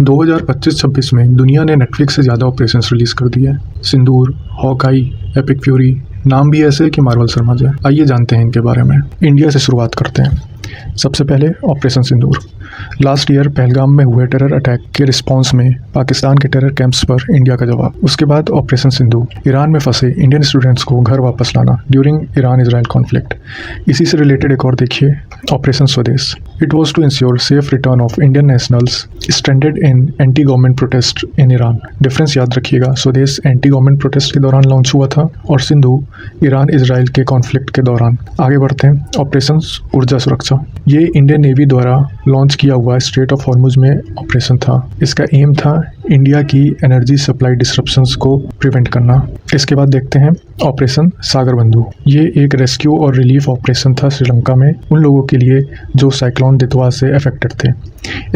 2025-26 में दुनिया ने नेटफ्लिक्स से ज़्यादा ऑपरेशंस रिलीज़ कर दिए हैं। सिंदूर, हॉकाई, एपिक फ्यूरी, नाम भी ऐसे है कि मार्वल समझ है। आइए जानते हैं इनके बारे में। इंडिया से शुरुआत करते हैं। सबसे पहले ऑपरेशन सिंदूर। लास्ट ईयर पहलगाम में हुए टेरर अटैक के रिस्पांस में पाकिस्तान के टेरर कैंप्स पर इंडिया का जवाब। उसके बाद ऑपरेशन सिंदूर, ईरान में फंसे इंडियन स्टूडेंट्स को घर वापस लाना ड्यूरिंग ईरान इजराइल कॉन्फ्लिक्ट। इसी से रिलेटेड एक और देखिए, operation Swadesh. It was to ensure safe return of Indian nationals stranded in anti government protest in Iran. Difference याद रखिएगा, स्वदेश एंटी गवर्नमेंट प्रोटेस्ट के दौरान लॉन्च हुआ था और सिंधु ईरान इजराइल के कॉन्फ्लिक्ट के दौरान। आगे बढ़ते हैं, ऑपरेशन ऊर्जा सुरक्षा। ये इंडियन नेवी द्वारा लॉन्च किया हुआ स्ट्रेट ऑफ हॉर्मुज में ऑपरेशन था। इसका एम था इंडिया की एनर्जी सप्लाई डिसरप्शंस को प्रिवेंट करना। इसके बाद देखते हैं ऑपरेशन सागर बंधु। ये एक रेस्क्यू और रिलीफ ऑपरेशन था श्रीलंका में उन लोगों के लिए जो साइक्लोन दितवा से अफेक्टेड थे।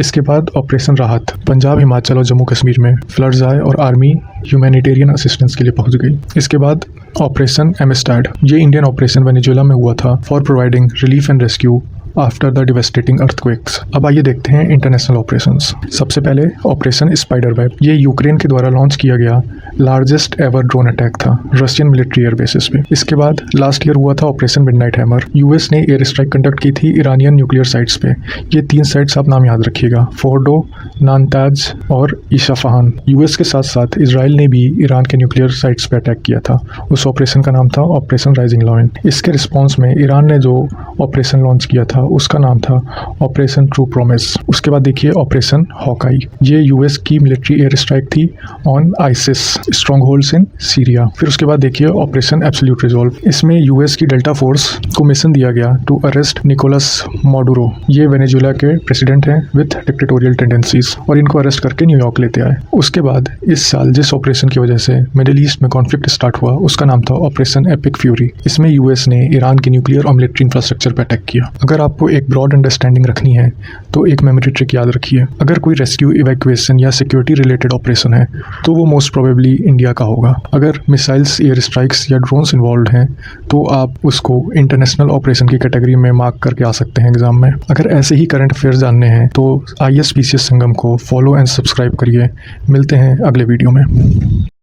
इसके बाद ऑपरेशन राहत। पंजाब, हिमाचल और जम्मू कश्मीर में फ्लड्स आए और आर्मी ह्यूमैनिटेरियन असिस्टेंस के लिए पहुंच गई। इसके बाद ऑपरेशन एमिस्टैड। ये इंडियन ऑपरेशन वेनेजुएला में हुआ था for providing relief and rescue after the devastating earthquakes. अब आइए देखते हैं इंटरनेशनल ऑपरेशंस। सबसे पहले ऑपरेशन स्पाइडरवेब। ये यूक्रेन के द्वारा लॉन्च किया गया लार्जेस्ट एवर ड्रोन अटैक था रशियन मिलिट्री एयर बेसिस पे। इसके बाद लास्ट ईयर हुआ था ऑपरेशन मिडनाइट हैमर। यूएस ने एयर स्ट्राइक कंडक्ट की थी ईरानियन न्यूक्लियर साइट्स पे। ये 3 साइट्स आप नाम याद रखिएगा, फोर्डो, नानताज और इशाफहान। यूएस के साथ साथ इसराइल ने भी ईरान के न्यूक्लियर साइट्स पे अटैक किया था। उस ऑपरेशन का नाम था ऑपरेशन राइजिंग लायन। इसके रिस्पॉन्स में ईरान ने जो ऑपरेशन लॉन्च किया था उसका नाम था ऑपरेशन ट्रू प्रोमिस। उसके बाद देखिए ऑपरेशन हॉकाई। ये यूएस की मिलिट्री एयर स्ट्राइक थी on ISIS strong holds in Syria. फिर उसके बाद देखिए ऑपरेशन एब्सोल्यूट रिजॉल्व। इसमें यूएस की डेल्टा फोर्स को मिशन दिया गया टू अरेस्ट निकोलस माडुरो। ये वेनेजुएला के प्रेसिडेंट हैं विथ डिक्टेटोरियल टेंडेंसीज और इनको अरेस्ट करके न्यूयॉर्क लेते आए। उसके बाद इस साल जिस ऑपरेशन की वजह से मिडिल ईस्ट में कॉन्फ्लिक्ट स्टार्ट हुआ उसका नाम था ऑपरेशन एपिक फ्यूरी। इसमें यूएस ने ईरान के न्यूक्लियर और मिलिट्री इंफ्रास्ट्रक्चर पर अटैक किया। अगर आपको एक ब्रॉड अंडरस्टैंडिंग रखनी है तो एक मेमोरी ट्रिक याद रखिए। अगर कोई रेस्क्यू, इवैक्यूएशन या सिक्योरिटी रिलेटेड ऑपरेशन है तो वो मोस्ट प्रोबेबली इंडिया का होगा। अगर मिसाइल्स, एयर स्ट्राइक्स या ड्रोन्स इन्वॉल्व हैं तो आप उसको इंटरनेशनल ऑपरेशन की कैटेगरी में मार्क करके आ सकते हैं एग्जाम में। अगर ऐसे ही करंट अफेयर्स जानने हैं तो ISPCS संगम को फॉलो एंड सब्सक्राइब करिए। मिलते हैं अगले वीडियो में।